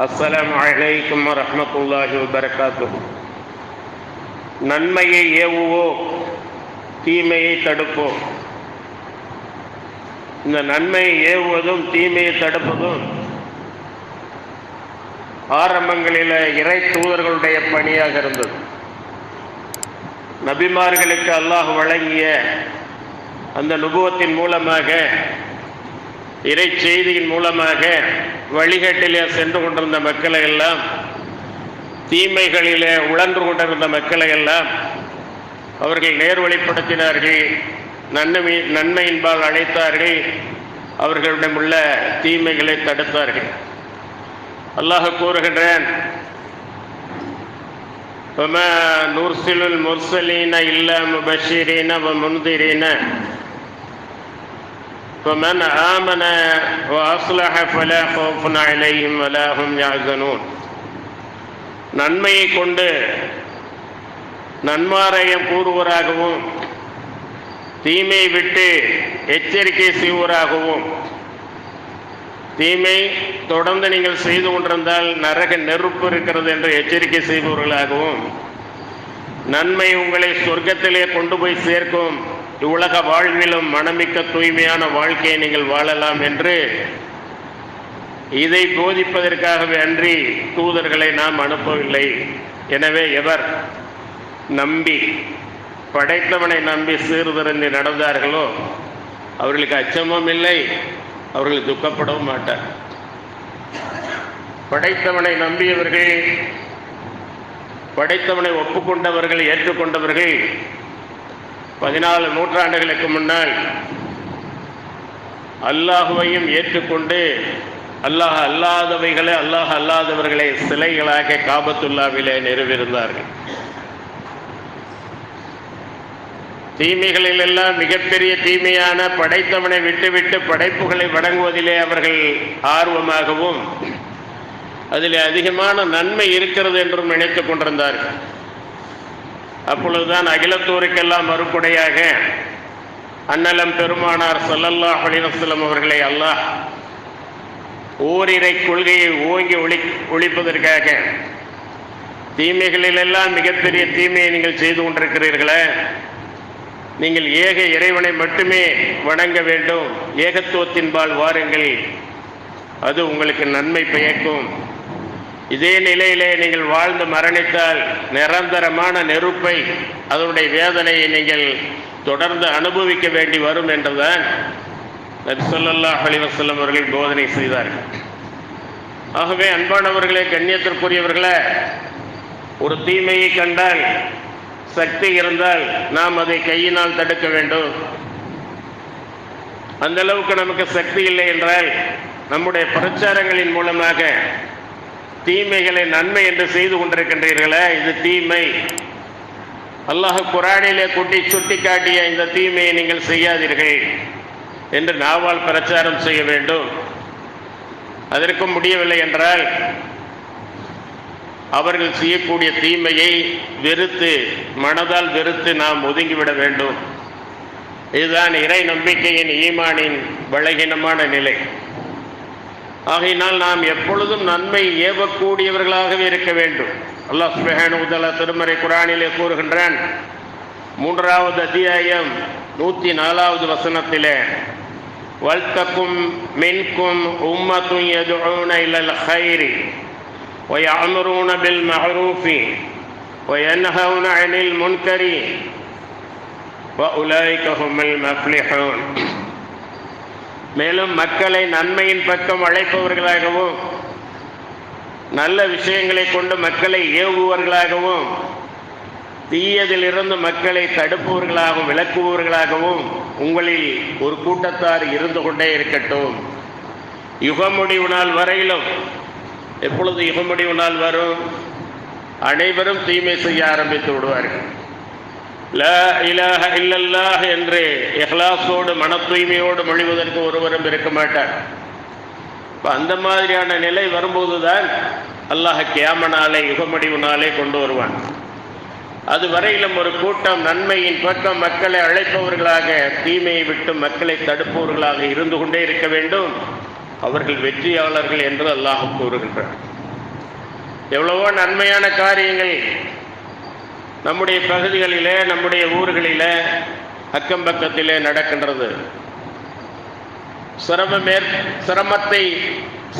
அஸ்ஸலாமு அலைக்கும் வரஹ்மத்துல்லாஹி வபரகாத்துஹு. நன்மையை ஏவுவோம், தீமையை தடுப்போம். இந்த நன்மையை ஏவுவதும் தீமையை தடுப்பதும் ஆரம்பங்களில் இறை தூதர்களுடைய பணியாக இருந்தது. நபிமார்களுக்கு அல்லாஹ் வழங்கிய அந்த நுபுவத்தின் மூலமாக, இறை செய்தியின் மூலமாக வழிகாட்டிலே சென்று கொண்டிருந்த மக்களை எல்லாம், தீமைகளிலே உழன்று கொண்டிருந்த மக்களை எல்லாம் அவர்கள் நேர்வழிப்படுத்தினார்கள், நன்மையின்பால் அழைத்தார்கள், அவர்களிடம் உள்ள தீமைகளை தடுத்தார்கள். அல்லாஹ் கூறுகின்றான், وَمَا نُرْسِلُ الْمُرْسَلِينَ إِلَّا مُبَشِّرِينَ وَمُنذِرِينَ فَمَنْ آمَنَ وَأَصْلَحَ فَلَا خَوْفٌ عَلَيْهِمْ وَلَا هُمْ يَحْزَنُونَ. நன்மையை கொண்டு நன்மாராயம் கூறுவராகவும், தீமையை விட்டு எச்சரிக்கை செய்வராகவும், தீமை தொடர்ந்து நீங்கள் செய்து கொண்டிருந்தால் நரக நெருப்பு இருக்கிறது என்று எச்சரிக்கை செய்பவர்களாகவும், நன்மை உங்களை சொர்க்கத்திலே கொண்டு போய் சேர்க்கும், இவ்வுலக வாழ்விலும் மனமிக்க தூய்மையான வாழ்க்கையை நீங்கள் வாழலாம் என்று இதை போதிப்பதற்காகவே அன்றி தூதர்களை நாம் அனுப்பவில்லை. எனவே எவர் நம்பி, படைத்தவனை நம்பி சீர்திருந்தி நடந்தார்களோ அவர்களுக்கு அச்சமும் இல்லை, அவர்கள் துக்கப்படவும் மாட்டார். படைத்தவனை நம்பியவர்கள், படைத்தவனை ஒப்புக்கொண்டவர்கள், ஏற்றுக்கொண்டவர்கள் 14 நூற்றாண்டுகளுக்கு முன்னால் அல்லாஹுவையும் ஏற்றுக்கொண்டு அல்லாஹ் அல்லாதவர்களை சிலைகளாக காபத்துல்லாவிலே நிறுவியிருந்தார்கள். தீமைகளில் எல்லாம் மிகப்பெரிய தீமையான படைத்தவனை விட்டுவிட்டு படைப்புகளை வணங்குவதிலே அவர்கள் ஆர்வமாகவும், அதில் அதிகமான நன்மை இருக்கிறது என்றும் நினைத்துக் கொண்டிருந்தார்கள். அப்பொழுதுதான் அகிலத்தோருக்கெல்லாம் மறுபடியாக அன்னலம் பெருமானார் ஸல்லல்லாஹு அலைஹி வஸல்லம் அவர்களை அல்லாஹ் ஓரிரை கொள்கையை ஓங்கி ஒழிப்பதற்காக, தீமைகளிலெல்லாம் மிகப்பெரிய தீமையை நீங்கள் செய்து கொண்டிருக்கிறீர்களே, நீங்கள் ஏக இறைவனை மட்டுமே வணங்க வேண்டும், ஏகத்துவத்தின்பால் வாருங்கள், அது உங்களுக்கு நன்மை பயக்கும். இதே நிலையிலே நீங்கள் வாழ்ந்து மரணித்தால் நிரந்தரமான நெருப்பை, அதனுடைய வேதனையை நீங்கள் தொடர்ந்து அனுபவிக்க வேண்டி வரும் என்றுதான் நபி ஸல்லல்லாஹு அலைஹி வஸல்லம் அவர்கள் போதனை செய்தார்கள். ஆகவே அன்பானவர்களே, கண்ணியத்திற்குரியவர்களே, ஒரு தீமையை கண்டால், சக்தி இருந்தால் நாம் அதை கையினால் தடுக்க வேண்டும். அந்த அளவுக்கு நமக்கு சக்தி இல்லை என்றால் நம்முடைய பிரச்சாரங்களின் மூலமாக தீமைகளை நன்மை என்று செய்து கொண்டிருக்கின்றீர்களே, இது தீமை, அல்லாஹ் குர்ஆனிலே சுட்டி காட்டிய இந்த தீமையை நீங்கள் செய்யாதீர்கள் என்று நாவால் பிரச்சாரம் செய்ய வேண்டும். அதற்கும் முடியவில்லை என்றால் அவர்கள் செய்யக்கூடிய தீமையை வெறுத்து, மனதால் வெறுத்து நாம் ஒதுங்கிவிட வேண்டும். இதுதான் இறை நம்பிக்கையின், ஈமானின் பலகீனமான நிலை. ஆகையினால் நாம் எப்பொழுதும் நன்மை ஏவக்கூடியவர்களாகவே இருக்க வேண்டும். அல்லாஹ் சுப்ஹானஹு வ தஆலா திருமறை குர்ஆனிலே கூறுகின்றான், 3வது அத்தியாயம் 104வது வசனத்திலே, வல்தகும் மின்கும் உம்மத்துன் யதுஊன இலல் கைரி وَيَأْمُرُونَ بِالْمَعْرُوفِ وَيَنْهَوْنَ عَنِ الْمُنْكَرِ وَأُولَئِكَ هُمُ الْمُفْلِحُونَ. மேலும் மக்களை நன்மையின் பக்கம் அழைப்பவர்களாகவும், நல்ல விஷயங்களை கொண்டு மக்களை ஏவுபவர்களாகவும், தீயதிலிருந்து மக்களை தடுப்பவர்களாகவும் விளக்குபவர்களாகவும் உங்களில் ஒரு கூட்டத்தார் இருந்து கொண்டே இருக்கட்டும். யுகமுடிவு நாள் வரையிலும், எப்பொழுது யுகமுடிவு நாள் வரும், அனைவரும் தீமை செய்ய ஆரம்பித்து விடுவார்கள். லா இலாஹ இல்லல்லாஹ் என்று இஹ்லாஸோடு, மன தூய்மையோடு மொழிவதற்கு ஒருவரும் இருக்க மாட்டார். இப்போ அந்த மாதிரியான நிலை வரும்போதுதான் அல்லாஹ் கியாம நாளை, யுகமுடிவு நாளை கொண்டு வருவான். அது வரையிலும் ஒரு கூட்டம் நன்மையின் பக்கம் மக்களை அழைப்பவர்களாக, தீமையை விட்டு மக்களை தடுப்பவர்களாக இருந்து கொண்டே இருக்க வேண்டும். அவர்கள் வெற்றியாளர்கள் என்று அல்லாஹ் கூறுகின்றார். எவ்வளவோ நன்மையான காரியங்கள் நம்முடைய பகுதிகளிலே, நம்முடைய ஊர்களிலே, அக்கம் பக்கத்திலே நடக்கின்றது.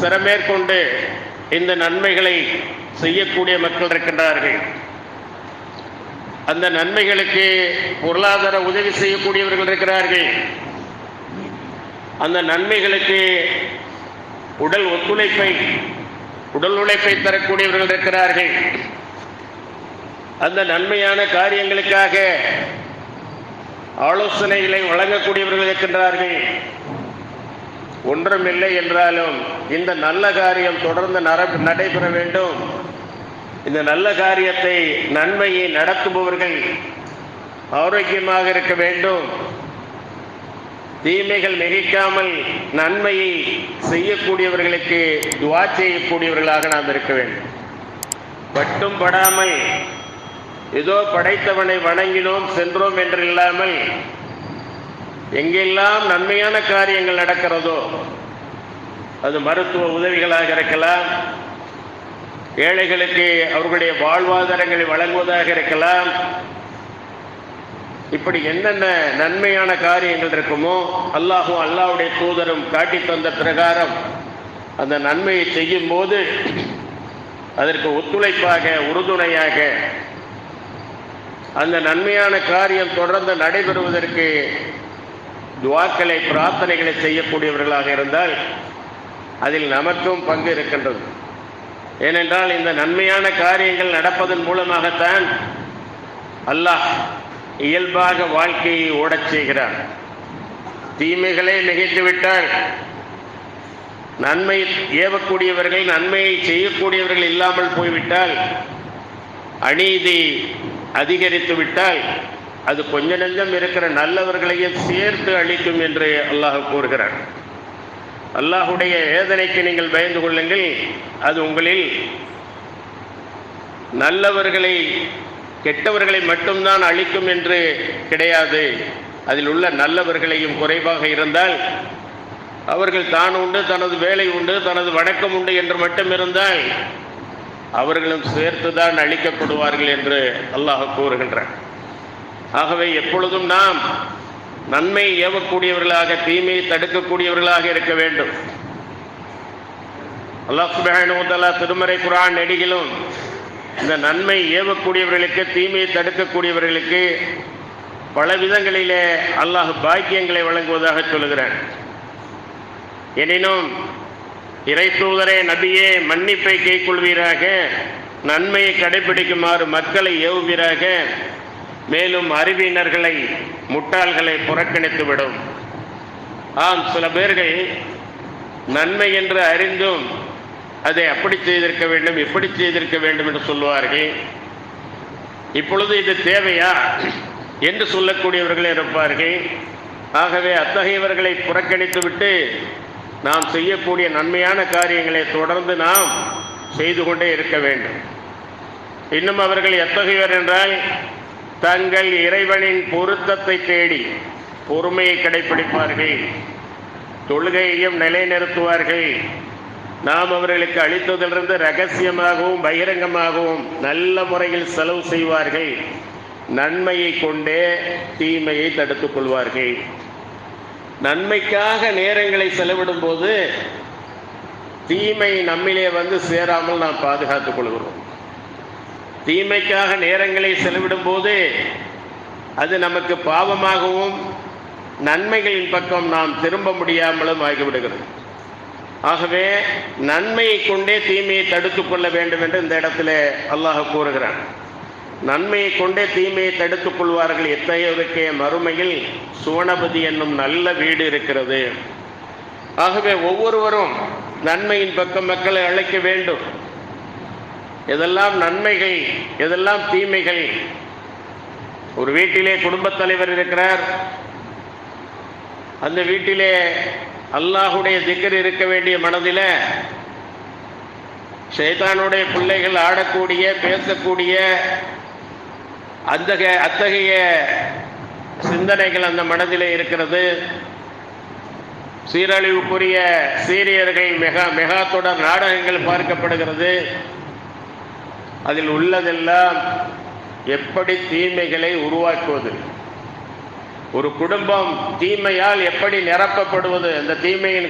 சிரமேற்கொண்டு இந்த நன்மைகளை செய்யக்கூடிய மக்கள் இருக்கின்றார்கள். அந்த நன்மைகளுக்கு பொருளாதார உதவி செய்யக்கூடியவர்கள் இருக்கிறார்கள். அந்த நன்மைகளுக்கு உடல் உழைப்பை தரக்கூடியவர்கள் இருக்கிறார்கள். அந்த நன்மையான காரியங்களுக்காக ஆலோசனைகளை வழங்கக்கூடியவர்கள் இருக்கின்றார்கள். ஒன்றுமில்லை என்றாலும் இந்த நல்ல காரியம் தொடர்ந்து நடைபெற வேண்டும். இந்த நல்ல காரியத்தை, நன்மையை நடத்துபவர்கள் ஆரோக்கியமாக இருக்க வேண்டும். தீமைகள் மிகைக்காமல் நன்மையை செய்யக்கூடியவர்களுக்கு துஆ செய்யக்கூடியவர்களாக நாம் இருக்க வேண்டும். பட்டும் படாமல் ஏதோ படைத்தவனை வணங்கினோம் சென்றோம் என்று இல்லாமல், எங்கெல்லாம் நன்மையான காரியங்கள் நடக்கிறதோ, அது மருத்துவ உதவிகளாக இருக்கலாம், ஏழைகளுக்கு அவர்களுடைய வாழ்வாதாரங்களை வழங்குவதாக இருக்கலாம், இப்படி என்னென்ன நன்மையான காரியங்கள் இருக்குமோ அல்லாஹ்வுடைய தூதரும் காட்டி தந்த பிரகாரம் அந்த நன்மையை செய்யும் போது அதற்கு ஒத்துழைப்பாக, உறுதுணையாக அந்த நன்மையான காரியம் தொடர்ந்து நடைபெறுவதற்கு துஆக்களை, பிரார்த்தனைகளை செய்யக்கூடியவர்களாக இருந்தால் அதில் நமக்கும் பங்கு இருக்கின்றது. ஏனென்றால் இந்த நன்மையான காரியங்கள் நடப்பதன் மூலமாகத்தான் அல்லாஹ் இயல்பாக வாழ்க்கையை ஓடச் செய்கிறார். தீமைகளை மிகைத்துவிட்டால், நன்மை ஏவக்கூடியவர்கள், நன்மையை செய்யக்கூடியவர்கள் இல்லாமல் போய்விட்டால், அநீதி அதிகரித்து விட்டால், அது கொஞ்ச நெஞ்சம் இருக்கிற நல்லவர்களையும் சேர்த்து அளிக்கும் என்று அல்லாஹ் கூறுகிறார். அல்லாஹுடைய வேதனைக்கு நீங்கள் பயந்து கொள்ளுங்கள். அது உங்களில் நல்லவர்களை, கெட்டவர்களை மட்டும்தான் அளிக்கும் என்று கிடையாது. அதில் உள்ள நல்லவர்களையும் குறைவாக இருந்தால், அவர்கள் தான் உண்டு, தனது வேலை உண்டு, தனது வணக்கம் உண்டு என்று மட்டும் இருந்தால் அவர்களும் சேர்த்துதான் அளிக்கப்படுவார்கள் என்று அல்லாஹ் கூறுகின்றார். ஆகவே எப்பொழுதும் நாம் நன்மை ஏவக்கூடியவர்களாக, தீமையை தடுக்கக்கூடியவர்களாக இருக்க வேண்டும். அல்லாஹ் சுப்ஹானஹு வ தஆலா திருமறை குர்ஆன் நெடுகிலும் இந்த நன்மை ஏவக்கூடியவர்களுக்கு, தீமையை தடுக்கக்கூடியவர்களுக்கு பல விதங்களிலே அல்லாஹ் பாக்கியங்களை வழங்குவதாக சொல்லுகிறான். எனினும் இறை தூதரே, நபியே, மன்னிப்பை கைக்கொள்வீராக, நன்மையை கடைபிடிக்குமாறு மக்களை ஏவுவீராக, மேலும் அறிவினர்களை, முட்டாள்களை புறக்கணித்துவிடும். ஆம், சில பேர்கள் நன்மை என்று அறிந்தும் அதை அப்படி செய்திருக்க வேண்டும், இப்படி செய்திருக்க வேண்டும் என்று சொல்லுவார்கள். இப்பொழுது இது தேவையா என்று சொல்லக்கூடியவர்கள் இருப்பார்கள். ஆகவே அத்தகையவர்களை புறக்கணித்துவிட்டு நாம் செய்யக்கூடிய நன்மையான காரியங்களை தொடர்ந்து நாம் செய்து கொண்டே இருக்க வேண்டும். இன்னும் அவர்கள் எத்தகையவர் என்றால், தங்கள் இறைவனின் பொருத்தத்தை தேடி பொறுமையை கடைபிடிப்பார்கள், தொழுகையையும் நிலைநிறுத்துவார்கள். நாம் அவர்களுக்கு அளித்ததிலிருந்து ரகசியமாகவும் பகிரங்கமாகவும் நல்ல முறையில் செலவு செய்வார்கள். நன்மையை கொண்டே தீமையை தடுத்துக் கொள்வார்கள். நன்மைக்காக நேரங்களை செலவிடும் போது தீமை நம்மிலே வந்து சேராமல் நாம் பாதுகாத்துக் கொள்கிறோம். தீமைக்காக நேரங்களை செலவிடும் போது அது நமக்கு பாவமாகவும் நன்மைகளின் பக்கம் நாம் திரும்ப முடியாமலும் ஆகிவிடுகிறது. ஆகவே நன்மையை கொண்டே தீமையை தடுத்துக் கொள்ள வேண்டும் என்று இந்த இடத்துல அல்லாஹ் கூறுகிறான். நன்மையை கொண்டே தீமையை தடுத்துக் கொள்வார்கள். எத்தகையவருக்கே மறுமையில் சுவனபதி என்னும் நல்ல வீடு இருக்கிறது. ஆகவே ஒவ்வொருவரும் நன்மையின் பக்கம் மக்களை அழைக்க வேண்டும். எதெல்லாம் நன்மைகள், எதெல்லாம் தீமைகள். ஒரு வீட்டிலே குடும்பத் தலைவர் இருக்கிறார். அந்த வீட்டிலே அல்லாஹுடைய திக்ர் இருக்க வேண்டிய மனதில் ஷைத்தானுடைய பிள்ளைகள் ஆடக்கூடிய, பேசக்கூடிய அத்தகைய சிந்தனைகள் அந்த மனதிலே இருக்கிறது. சீரழிவுக்குரிய சீரியர்கள், மெகா தொடர் நாடகங்கள் பார்க்கப்படுகிறது. அதில் உள்ளதெல்லாம் எப்படி தீமைகளை உருவாக்குவது, ஒரு குடும்பம் தீமையால் எப்படி நிரப்பப்படுவது, அந்த தீமையின்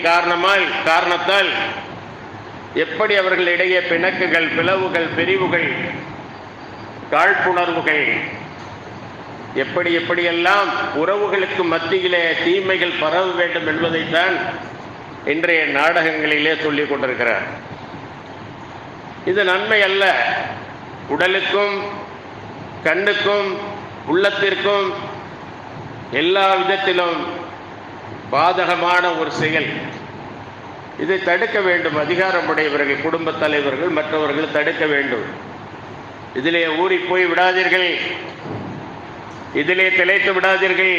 காரணத்தால் எப்படி அவர்களிடையே பிணக்குகள், பிளவுகள், பிரிவுகள், காழ்ப்புணர்வுகள், எப்படியெல்லாம் உறவுகளுக்கு மத்தியிலே தீமைகள் பரவ வேண்டும் என்பதைத்தான் இன்றைய நாடகங்களிலே சொல்லிக் கொண்டிருக்கிறார். இது நன்மை அல்ல. உடலுக்கும் கண்ணுக்கும் உள்ளத்திற்கும் எல்லா விதத்திலும் பாதகமான ஒரு செயல். இதை தடுக்க வேண்டும். அதிகாரமுடையவர்கள், குடும்ப தலைவர்கள், மற்றவர்கள் தடுக்க வேண்டும். இதிலே ஊறி போய் விடாதீர்கள், இதிலே திளைத்து விடாதீர்கள்.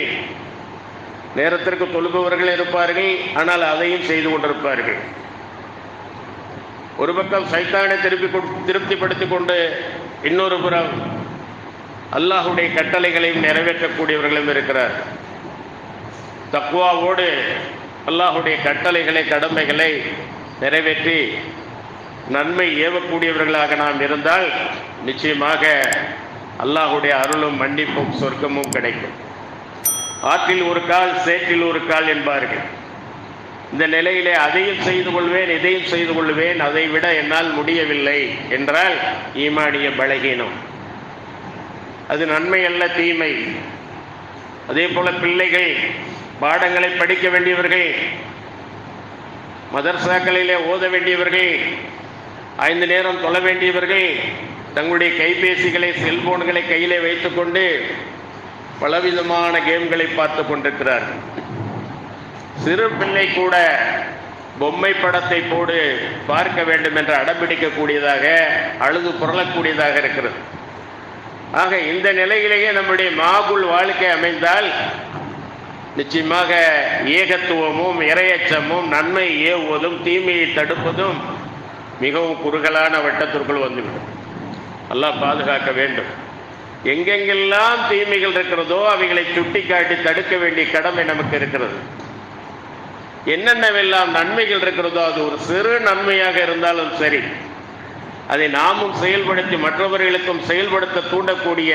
நேரத்திற்கு தொழுபவர்கள் இருப்பார்கள், ஆனால் அதையும் செய்து கொண்டிருப்பார்கள். ஒரு பக்கம் சைத்தானை திருப்திப்படுத்திக் கொண்டு இன்னொரு புறம் அல்லாஹுடைய கட்டளைகளையும் நிறைவேற்றக்கூடியவர்களும் இருக்கிறார். தக்வாவோடு அல்லாஹுடைய கட்டளைகளை, கடமைகளை நிறைவேற்றி நன்மை ஏவக்கூடியவர்களாக நாம் இருந்தால் நிச்சயமாக அல்லாஹுடைய அருளும் மன்னிப்பும் சொர்க்கமும் கிடைக்கும். ஆற்றில் ஒரு கால் சேற்றில் ஒரு கால் என்பார்கள். இந்த நிலையிலே அதையும் செய்து கொள்வேன், இதையும் செய்து கொள்வேன், அதை விட என்னால் முடியவில்லை என்றால் ஈமானிய பலகீனம். அது நன்மை அல்ல, தீமை. அதே போல பிள்ளைகள் பாடங்களை படிக்க வேண்டியவர்கள், மதர்சாக்களிலே ஓத வேண்டியவர்கள், 5 நேரம் தொழ வேண்டியவர்கள் தங்களுடைய கைபேசிகளை, செல்போன்களை கையிலே வைத்துக்கொண்டு பலவிதமான கேம்களை பார்த்து கொண்டிருக்கிறார்கள். சிறு பிள்ளை கூட பொம்மை படத்தை போடு பார்க்க வேண்டும் என்று அடம்பிடிக்கக்கூடியதாக, அழுது புரளக்கூடியதாக இருக்கிறது. ஆக இந்த நிலையிலேயே நம்முடைய மாகுல் வாழ்க்கை அமைந்தால் நிச்சயமாக ஏகத்துவமும் இறையச்சமும் நன்மை ஏவுவதும் தீமையை தடுப்பதும் மிகவும் குறுகலான வட்டத்திற்குள் வந்துவிடும். அல்லாஹ் பாதுகாக்க வேண்டும். எங்கெங்கெல்லாம் தீமைகள் இருக்கிறதோ அவைகளை சுட்டிக்காட்டி தடுக்க வேண்டிய கடமை நமக்கு இருக்கிறது. என்னென்னவெல்லாம் நன்மைகள் இருக்கிறதோ அது ஒரு சிறு நன்மையாக இருந்தாலும் சரி, அதை நாமும் செயல்படுத்தி மற்றவர்களுக்கும் செயல்படுத்த தூண்டக்கூடிய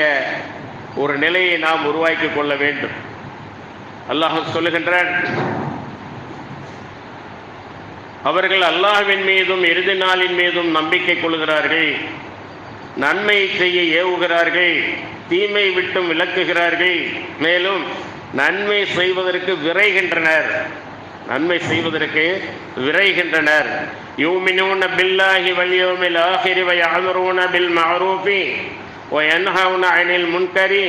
ஒரு நிலையை நாம் உருவாக்கி கொள்ள வேண்டும். அல்லாஹ் சொல்லுகின்றான், அவர்கள் அல்லாஹ்வின் மீதும் இறுதி நாளின் மீதும் நம்பிக்கை கொள்கிறார்கள், நன்மை செய்ய ஏவுகிறார்கள், தீமை விட்டும் விலக்குகிறார்கள், மேலும் நன்மை செய்வதற்கு விரைகின்றனர். நன்மை செய்வதற்கு விரைகின்றனர். யூமினூன பில்லாஹி வல் யௌமில் ஆகிரி வ யஅமுரூன பில் மஅரூஃபி வ யன்ஹவுன அனில் முன்கரி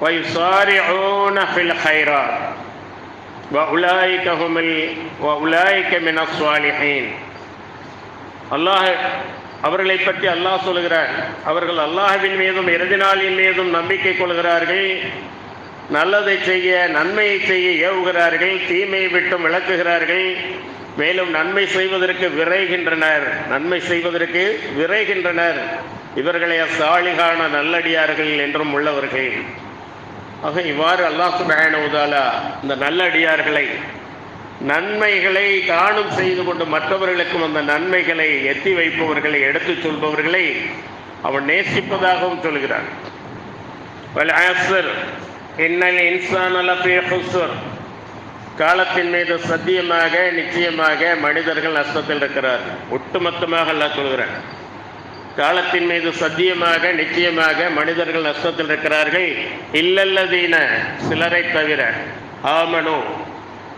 வ யுஸாரிஊன ஃபில் கைராத் வ உலாயிக மினஸ் ஸாலிஹீன். அல்லாஹ் அவர்களை பற்றி அல்லாஹ் சொல்கிறார், அவர்கள் அல்லாஹ்வின் மீதும் இறுதி நாளின் மீதும் நம்பிக்கை கொள்கிறார்கள், நல்லதை செய்ய நன்மையை செய்ய ஏவுகிறார்கள், தீமையை விட்டும் விளக்குகிறார்கள், மேலும் நன்மை செய்வதற்கு விரைகின்றனர். நன்மை செய்வதற்கு விரைகின்றனர். இவர்களை சாலிகான நல்லடியார்கள் என்றும் உள்ளவர்கள். ஆக இவ்வாறு அல்லாஹ் சுப்ஹானஹு வ தஆலா இந்த நல்லடியார்களை, நன்மைகளை தானும் செய்து கொண்டு மற்றவர்களுக்கும் அந்த நன்மைகளை எத்தி வைப்பவர்களை, எடுத்துச் சொல்பவர்களை அவன் நேசிப்பதாகவும் சொல்கிறான். வல் அஸ்ர் இன்னல் இன்சான லஃபீ ஹுஸ்ர். காலத்தின் மீது சத்தியமாக நிச்சயமாக மனிதர்கள் நஷ்டத்தில் இருக்கிறார்கள். ஒட்டுமொத்தமாக அல்லாஹ் சொல்கிறான், காலத்தின் மீது சத்தியமாக நிச்சயமாக மனிதர்கள் நஷ்டத்தில் இருக்கிறார்கள். இல்லல்லதீன, சிலரை தவிர, ஆமனு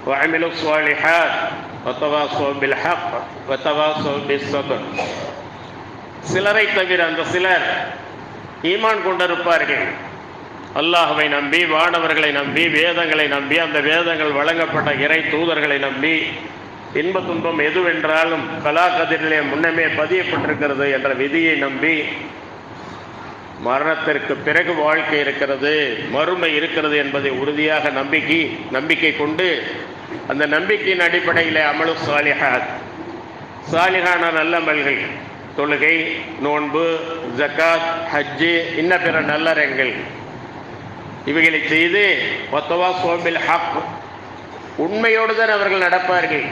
வ அமிலு ஸாலிஹாத் வ தவாஸவ் பில் ஹக் வ தவாஸவ் பிஸ் ஸப்ர். சிலரை தவிர, அந்த சிலர் ஈமான் கொண்டிருப்பார்கள். அல்லாஹ்வை நம்பி, வானவர்களை நம்பி, வேதங்களை நம்பி, அந்த வேதங்கள் வழங்கப்பட்ட இறை தூதர்களை நம்பி, இன்ப துன்பம் எதுவென்றாலும் கலா கதிரிலே முன்னமே பதியப்பட்டிருக்கிறது என்ற விதியை நம்பி, மரணத்திற்கு பிறகு வாழ்க்கை இருக்கிறது, மறுமை இருக்கிறது என்பதை உறுதியாக நம்பிக்கை கொண்டு அந்த நம்பிக்கையின் அடிப்படையில் அமலு சாலிஹாத், சாலிஹான நல்லமல்கள், தொழுகை, நோன்பு, ஜக்காத், ஹஜ்ஜு, இன்ன பிற நல்லறங்கள், இவைகளை செய்து வத்தவாஸவ் பில் ஹக், உண்மையோடு தான் அவர்கள் நடப்பார்கள்.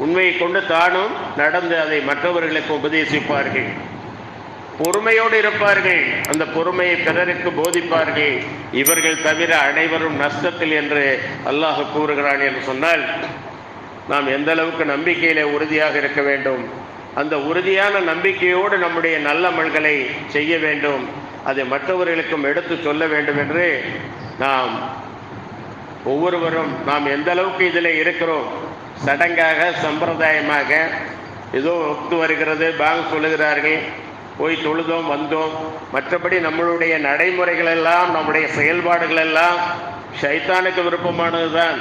உண்மையை கொண்டு தானும் நடந்து அதை மற்றவர்களுக்கு உபதேசிப்பார்கள். பொறுமையோடு இருப்பார்கள், அந்த பொறுமையை பிறருக்கு போதிப்பார்கள். இவர்கள் தவிர அனைவரும் நஷ்டத்தில் என்று அல்லாஹ் கூறுகிறான் என்று சொன்னால், நாம் எந்த அளவுக்கு நம்பிக்கையிலே உறுதியாக இருக்க வேண்டும். அந்த உறுதியான நம்பிக்கையோடு நம்முடைய நல்ல அமல்களை செய்ய வேண்டும், அதை மற்றவர்களுக்கும் எடுத்து சொல்ல வேண்டும் என்று நாம் ஒவ்வொருவரும் நாம் எந்த அளவுக்கு இதில் இருக்கிறோம். சடங்காக சம்பிரதாயமாக ஏதோ ஒத்து வருகிறது, பாங்க் சொல்லுகிறார்கள், போய் தொழுதோம் வந்தோம், மற்றபடி நம்மளுடைய நடைமுறைகள் எல்லாம் நம்முடைய செயல்பாடுகள் எல்லாம் ஷைத்தானுக்கு விருப்பமானது தான்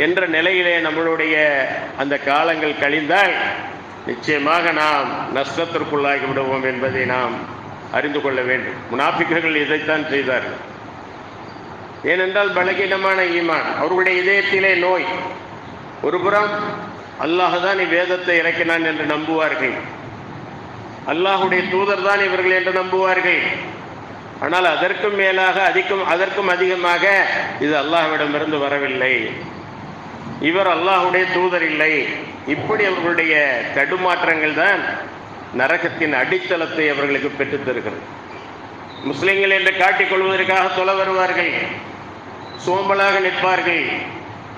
என்ற நிலையிலே நம்மளுடைய அந்த காலங்கள் கழிந்தால் நிச்சயமாக நாம் நஷ்டத்திற்குள்ளாகி விடுவோம் என்பதை நாம் அறிந்து கொள்ள வேண்டும். முனாஃபிக்குகள் இதைத்தான் செய்தார்கள். ஏனென்றால் பலகீனமான ஈமான், அவர்களுடைய இதயத்திலே நோய். ஒருபுறம் அல்லாஹ் தான் வேதத்தை இறக்கினான் என்று நம்புவார்கள், அல்லாஹுடைய தூதர் தான் இவர்கள் என்று நம்புவார்கள். ஆனால் அதற்கும் மேலாக அதற்கும் அதிகமாக இது அல்லாஹ்விடமிருந்து வரவில்லை, இவர் அல்லாஹுடைய தூதர் இல்லை. இப்படி அவர்களுடைய தடுமாற்றங்கள் தான் நரகத்தின் அடித்தளத்தை அவர்களுக்கு பெற்றுத் தருகிறது. முஸ்லிம்கள் என்று காட்டிக்கொள்வதற்காக தொலை வருவார்கள், சோம்பலாக நிற்பார்கள்,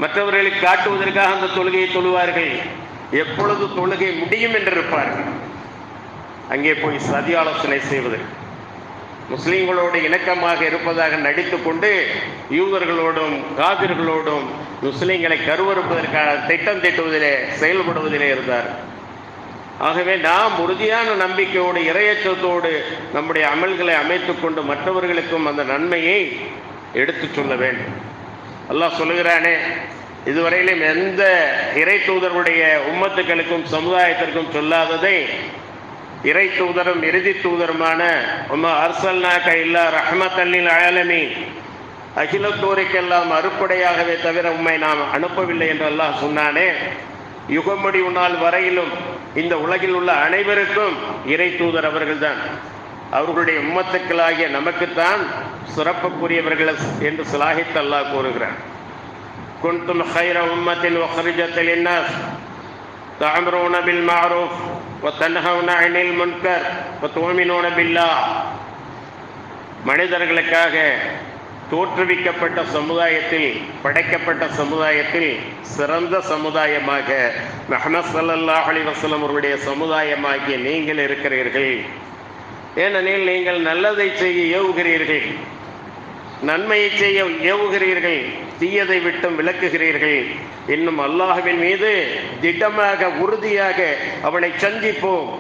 மற்றவர்களுக்கு காட்டுவதற்காக அந்த தொழுகையை தொழுவார்கள். எப்பொழுது தொழுகை முடியும் என்று இருப்பார்கள், அங்கே போய் சதி ஆலோசனை செய்வதற்கு, முஸ்லிம்களோடு இணக்கமாக இருப்பதாக நடித்து கொண்டு யூதர்களோடும் காபிர்களோடும் முஸ்லிம்களை கருவறுப்பதற்காக திட்டம் தீட்டுவதிலே செயல்படுவதிலே இருந்தார். ஆகவே நாம் உறுதியான நம்பிக்கையோடு இறையச்சத்தோடு நம்முடைய அமல்களை அமைத்து கொண்டு மற்றவர்களுக்கும் அந்த நன்மையை எடுத்து சொல்ல வேண்டும். அல்லாஹ் சொல்லுகிறானே, இதுவரையிலும் எந்த இறை தூதருடைய உம்மத்துக்களுக்கும் சமுதாயத்திற்கும் சொல்லாததை இறை தூதரும் இறுதி தூதருமான அர்சல்னாக இல்லா ரஹ்மத்தல் லில் ஆலமீன், அகிலத்தோருக்கெல்லாம் அறுப்படையாகவே தவிர உம்மை நாம் அனுப்பவில்லை என்று அல்லாஹ் சொன்னானே. யுகமுடிவு நாள் வரையிலும் இந்த உலகில் உள்ள அனைவருக்கும் இறை தூதர் அவர்கள்தான். அவர்களுடைய உம்மத்துக்களாகிய நமக்குத்தான் சிறப்புக்குரியவர்கள் என்று சிலாகித்து அல்லாஹ் கூறுகிறார். குன்தும் ஹைர உம்மத்தின் உஹ்ரிஜத் லின்னாஸ் தஅம்ரூன பில் மஅரூஃப் வ தன்ஹவுன அனில் முன்கர் வ துமினூன பில்லாஹ். மனிதர்களுக்காக தோற்றுவிக்கப்பட்ட சமுதாயத்தில், படைக்கப்பட்ட சமுதாயத்தில் சிறந்த சமுதாயமாக முஹம்மது ஸல்லல்லாஹு அலைஹி வஸல்லம் அவருடைய சமுதாயமாகிய நீங்கள் இருக்கிறீர்கள். ஏனெனில் நீங்கள் நல்லதை செய்ய ஏவுகிறீர்கள், நன்மையை செய்ய ஏவுகிறீர்கள், தீயதை விட்டும் விலக்குகிறீர்கள். இன்னும் அல்லாஹ்வின் மீது திடமாக உறுதியாக அவனை சந்திப்போம்,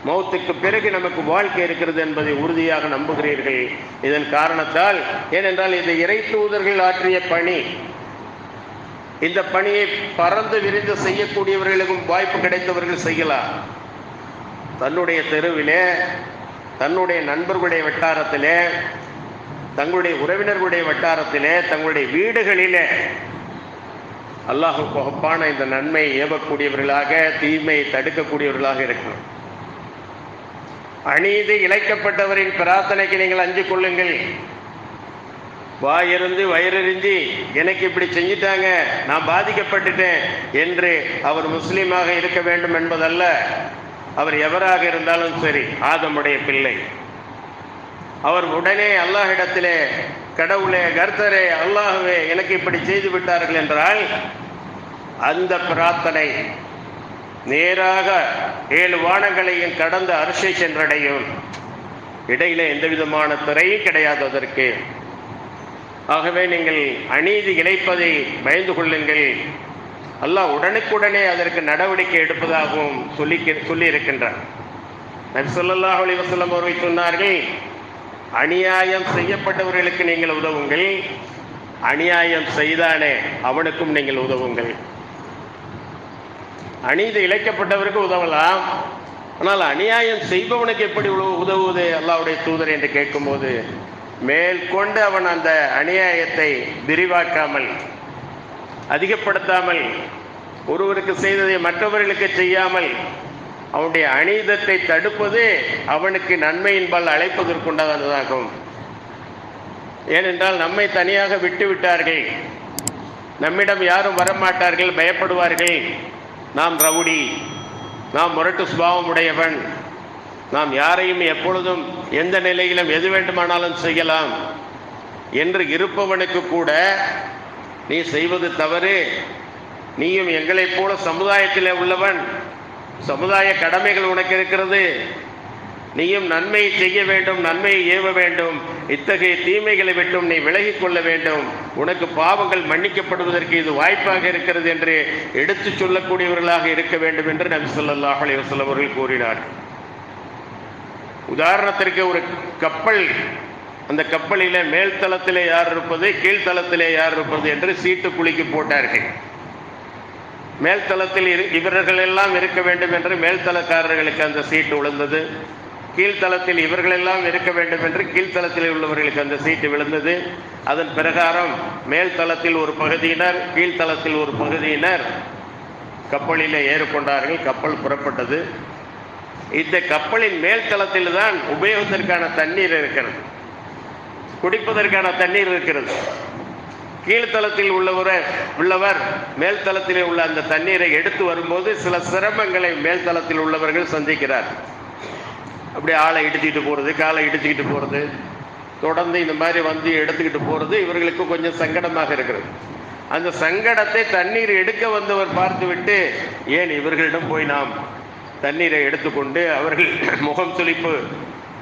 மௌத்துக்கு பிறகு நமக்கு வாழ்க்கை இருக்கிறது என்பதை உறுதியாக நம்புகிறீர்கள். இதன் காரணத்தால், ஏனென்றால் இது இறை தூதர்கள் ஆற்றிய பணி, இந்த பணியை பறந்து விரிந்து செய்யக்கூடியவர்களுக்கும் வாய்ப்பு கிடைத்தவர்கள் செய்யலாம். தன்னுடைய தெருவிலே, தன்னுடைய நண்பர்களுடைய வட்டாரத்திலே, தங்களுடைய உறவினர்களுடைய வட்டாரத்திலே, தங்களுடைய வீடுகளிலே அல்லாஹ்வுக்கு ஒப்பான இந்த நன்மையை ஏவக்கூடியவர்களாக, தீமையை தடுக்கக்கூடியவர்களாக இருக்கணும். அநீதி இழைக்கப்பட்டவரின் பிரார்த்தனைக்கு நீங்கள் அஞ்சு கொள்ளுங்கள். வாயிருந்து வயிறறிஞ்சி எனக்கு இப்படி செஞ்சிட்டாங்க, நான் பாதிக்கப்பட்டுட்டேன் என்று அவர் முஸ்லீமாக இருக்க வேண்டும் என்பதல்ல. அவர் எவராக இருந்தாலும் சரி, ஆதமுடைய பிள்ளை, அவர் உடனே அல்லாஹ்விடத்திலே, கடவுளே, கர்த்தரே, அல்லாஹ்வே எனக்கு இப்படி செய்து விட்டார்கள் என்றால் அந்த பிரார்த்தனை நேராக 7 வானங்களையும் கடந்த அர்ஷை சென்றடையும். இடையில எந்த விதமான திரையும் கிடையாது அதற்கு. ஆகவே நீங்கள் அநீதி இழைப்பதை பயந்து கொள்ளுங்கள். அல்லாஹ் உடனுக்குடனே அதற்கு நடவடிக்கை எடுப்பதாகவும் சொல்லி இருக்கின்றார். நபி ஸல்லல்லாஹு அலைஹி வஸல்லம் அவர்கள் சொன்னார்கள், அநியாயம் செய்யப்பட்டவர்களுக்கு நீங்கள் உதவுங்கள், அநியாயம் செய்தானே அவனுக்கும் நீங்கள் உதவுங்கள். அநீதி இழைக்கப்பட்டவருக்கு உதவலாம், ஆனால் அநியாயம் செய்பவனுக்கு எப்படி உதவுவது அல்லாஹ்வுடைய தூதர் என்று கேட்கும்போது, மேற்கொண்டு அவன் அந்த அநியாயத்தை விரிவாக்காமல், அதிகப்படுத்தாமல், ஒருவருக்கு செய்ததை மற்றவர்களுக்கு செய்யாமல் அவனுடைய அநீதத்தை தடுப்பது அவனுக்கு நன்மையின்பால் அழைப்பதற்குண்டானதாகும். ஏனென்றால் நம்மை தனியாக விட்டு விட்டார்கள், நம்மிடம் யாரும் வரமாட்டார்கள், பயப்படுவார்கள், நாம் ரவுடி, நாம் முரட்டு சுபாவம் உடையவன், நாம் யாரையும் எப்பொழுதும் எந்த நிலையிலும் எது வேண்டுமானாலும் செய்யலாம் என்று இருப்பவனுக்கு கூட நீ செய்வது தவறு, நீயும் எங்களைப் போல சமுதாயத்திலே உள்ளவன், சமுதாய கடமைகள் உனக்கு இருக்கிறது, நீயும் நன்மையை செய்ய வேண்டும், நன்மையை ஏவ வேண்டும், இத்தகைய தீமைகளை விட்டும் நீ விலகிக் கொள்ள வேண்டும், உனக்கு பாவங்கள் மன்னிக்கப்படுவதற்கு இது வாய்ப்பாக இருக்கிறது என்று எடுத்து சொல்லக்கூடியவர்களாக இருக்க வேண்டும் என்று நபி ஸல்லல்லாஹு அலைஹி வஸல்லம் அவர்கள் கூறினார். உதாரணத்திற்கு ஒரு கப்பல், அந்த கப்பலிலே மேல்தளத்திலே யார் இருப்பது, கீழ்த்தளத்திலே யார் இருப்பது என்று சீட்டு குலுக்கி போட்டார்கள். மேல்தளத்தில் இவர்கள் எல்லாம் இருக்க வேண்டும் என்று மேல்தளக்காரர்களுக்கு அந்த சீட்டு விழுந்தது, கீழ்த்தளத்தில் இவர்களெல்லாம் இருக்க வேண்டும் என்று கீழ்த்தளத்தில் உள்ளவர்களுக்கு அந்த சீட்டு விழுந்தது. அதன் பிரகாரம் மேல்தளத்தில் ஒரு பகுதியினர், கீழ்த்தளத்தில் ஒரு பகுதியினர் கப்பலிலே ஏறிக்கொண்டார்கள். கப்பல் புறப்பட்டது. இந்த கப்பலின் மேல்தளத்தில் தான் உபயோகத்திற்கான தண்ணீர் இருக்கிறது, குடிப்பதற்கான தண்ணீர் இருக்கிறது. கீழ்த்தளத்தில் உள்ளவர் மேல்தளத்திலே உள்ள அந்த தண்ணீரை எடுத்து வரும்போது சில சிரமங்களை மேல்தளத்தில் உள்ளவர்கள் சந்திக்கிறார். அப்படி ஆளை இடிச்சுக்கிட்டு போகிறது, காலை இடிச்சுக்கிட்டு போகிறது, தொடர்ந்து இந்த மாதிரி வந்து எடுத்துக்கிட்டு போகிறது இவர்களுக்கு கொஞ்சம் சங்கடமாக இருக்கிறது. அந்த சங்கடத்தை தண்ணீர் எடுக்க வந்தவர் பார்த்துவிட்டு, ஏன் இவர்களிடம் போய் நாம் தண்ணீரை எடுத்துக்கொண்டு அவர்கள்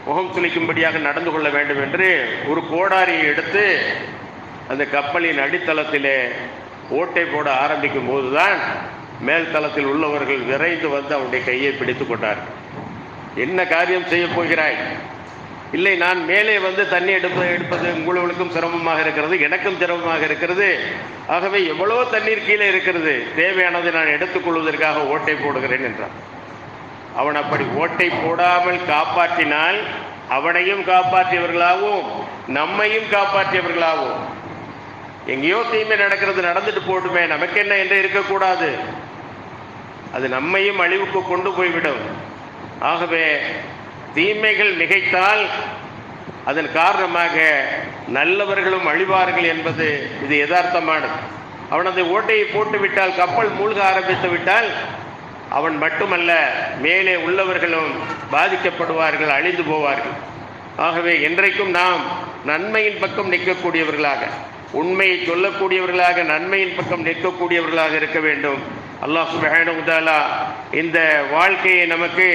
முகம் சுளிக்கும்படியாக நடந்து கொள்ள வேண்டும் என்று ஒரு கோடாரியை எடுத்து அந்த கப்பலின் அடித்தளத்திலே ஓட்டை போட ஆரம்பிக்கும் போதுதான் மேல்தளத்தில் உள்ளவர்கள் விரைந்து வந்து அவனுடைய கையை பிடித்து கொண்டார். என்ன காரியம் செய்ய போகிறாய்? இல்லை, நான் மேலே வந்து தண்ணி எடுப்பது உங்களுக்கும் சிரமமாக இருக்கிறது, எனக்கும் சிரமமாக இருக்கிறது, ஆகவே எவ்வளோ தண்ணீர் கீழே இருக்கிறது, தேவையானதை நான் எடுத்துக்கொள்வதற்காக ஓட்டை போடுகிறேன் என்றான். அவன் அப்படி ஓட்டை போடாமல் காப்பாற்றினால் அவனையும் காப்பாற்றியவர்களாகவும் நம்மையும் காப்பாற்றியவர்களாகவும், எங்கேயோ தீமை நடக்கிறது, நடந்துட்டு போட்டுமே, நமக்கு என்ன என்று இருக்கக்கூடாது, அது நம்மையும் அழிவுக்கு கொண்டு போய்விடும். ஆகவே தீமைகள் மிகைத்தால் அதன் காரணமாக நல்லவர்களும் அழிவார்கள் என்பது இது யதார்த்தமானது. அவனது ஓட்டையை போட்டுவிட்டால், கப்பல் மூழ்க ஆரம்பித்து விட்டால் அவன் மட்டுமல்ல, மேலே உள்ளவர்களும் பாதிக்கப்படுவார்கள், அழிந்து போவார்கள். ஆகவே என்றைக்கும் நாம் நன்மையின் பக்கம் நிற்கக்கூடியவர்களாக, உண்மையை சொல்லக்கூடியவர்களாக, நன்மையின் பக்கம் நிற்கக்கூடியவர்களாக இருக்க வேண்டும். அல்லாஹ் சுப்ஹானஹு வ தஆலா இந்த வாழ்க்கையை நமக்கு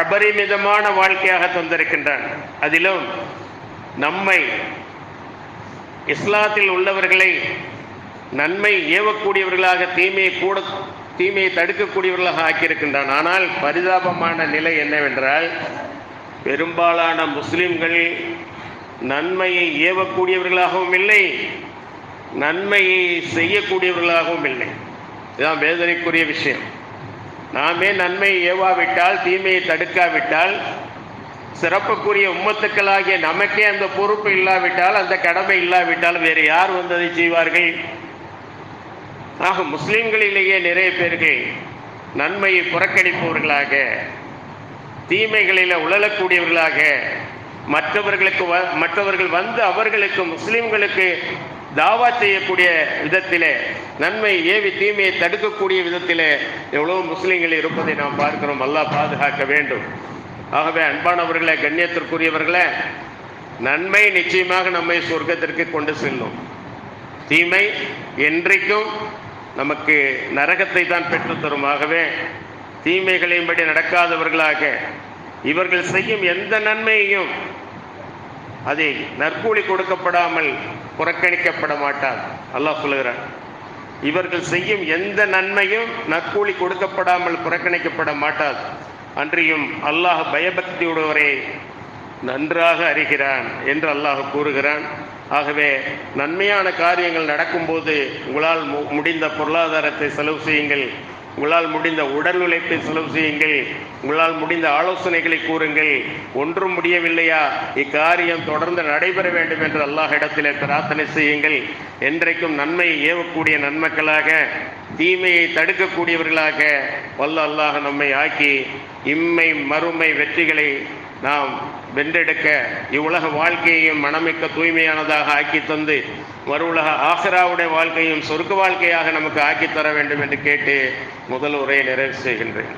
அபரிமிதமான வாழ்க்கையாக தந்திருக்கின்றான். அதிலும் நம்மை, இஸ்லாத்தில் உள்ளவர்களை நன்மை ஏவக்கூடியவர்களாக, தீமையை தடுக்கக்கூடியவர்களாக ஆக்கியிருக்கின்றான். ஆனால் பரிதாபமான நிலை என்னவென்றால், பெரும்பாலான முஸ்லிம்கள் நன்மையை ஏவக்கூடியவர்களாகவும் இல்லை, நன்மையை செய்யக்கூடியவர்களாகவும் இல்லை. இதுதான் வேதனைக்குரிய விஷயம். நாமே நன்மையை ஏவாவிட்டால், தீமையை தடுக்காவிட்டால், சிறப்புக்குரிய உம்மத்துக்களாகிய நமக்கே அந்த பொறுப்பு இல்லாவிட்டால், அந்த கடமை இல்லாவிட்டால் வேறு யார் வந்ததை செய்வார்கள்? ஆக முஸ்லிம்களிலேயே நிறைய பேர்கள் நன்மையை புறக்கணிப்பவர்களாக, தீமைகளில் உழலக்கூடியவர்களாக, மற்றவர்கள் வந்து அவர்களுக்கு, முஸ்லிம்களுக்கு தாவா செய்யக்கூடிய விதத்திலே, நன்மை ஏவி தீமையை தடுக்கக்கூடிய விதத்திலே எவ்வளோ முஸ்லிம்கள் இருப்பதை நாம் பார்க்கிறோம். அல்லாஹ் பாதுகாக்க வேண்டும். ஆகவே அன்பானவர்களே, கண்ணியத்திற்குரியவர்களே, நன்மை நிச்சயமாக நம்மை சொர்க்கத்திற்கு கொண்டு செல்லும். தீமை என்றைக்கும் நமக்கு நரகத்தை தான் பெற்றுத்தரும். ஆகவே தீமைகளையும்படி நடக்காதவர்களாக, இவர்கள் செய்யும் எந்த நன்மையையும் அதை நற்கூலி கொடுக்கப்படாமல் புறக்கணிக்கப்பட மாட்டார். அல்லாஹ் சொல்லுகிறார், இவர்கள் செய்யும் எந்த நன்மையும் நற்கூலி கொடுக்கப்படாமல் புறக்கணிக்கப்பட மாட்டார். அன்றியும் அல்லாஹ் பயபக்தியுடையவரை நன்றாக அறிகிறான் என்று அல்லாஹ் கூறுகிறான். ஆகவே நன்மையான காரியங்கள் நடக்கும்போது உங்களால் முடிந்த பொருளாதாரத்தை செலவு செய்யுங்கள், உங்களால் முடிந்த உடல் உழைப்பை செலவு செய்யுங்கள், உங்களால் முடிந்த ஆலோசனைகளை கூறுங்கள். ஒன்றும் முடியவில்லையா, இக்காரியம் தொடர்ந்து நடைபெற வேண்டும் என்று அல்லாஹ்விடத்திலே பிரார்த்தனை செய்யுங்கள். என்றைக்கும் நன்மையை ஏவக்கூடிய நன்மக்களாக, தீமையை தடுக்கக்கூடியவர்களாக வல்ல அல்லாஹ் நம்மை ஆக்கி இம்மை மறுமை வெற்றிகளை நாம் வென்றெடுக்க, இவ்வுலக வாழ்க்கையையும் மனமிக்க தூய்மையானதாக ஆக்கி தந்து, மறுவுலக ஆகிராவுடைய வாழ்க்கையும் சொர்க்க வாழ்க்கையாக நமக்கு ஆக்கித்தர வேண்டும் என்று கேட்டு முதல் உரையை நிறைவு செய்கின்றேன்.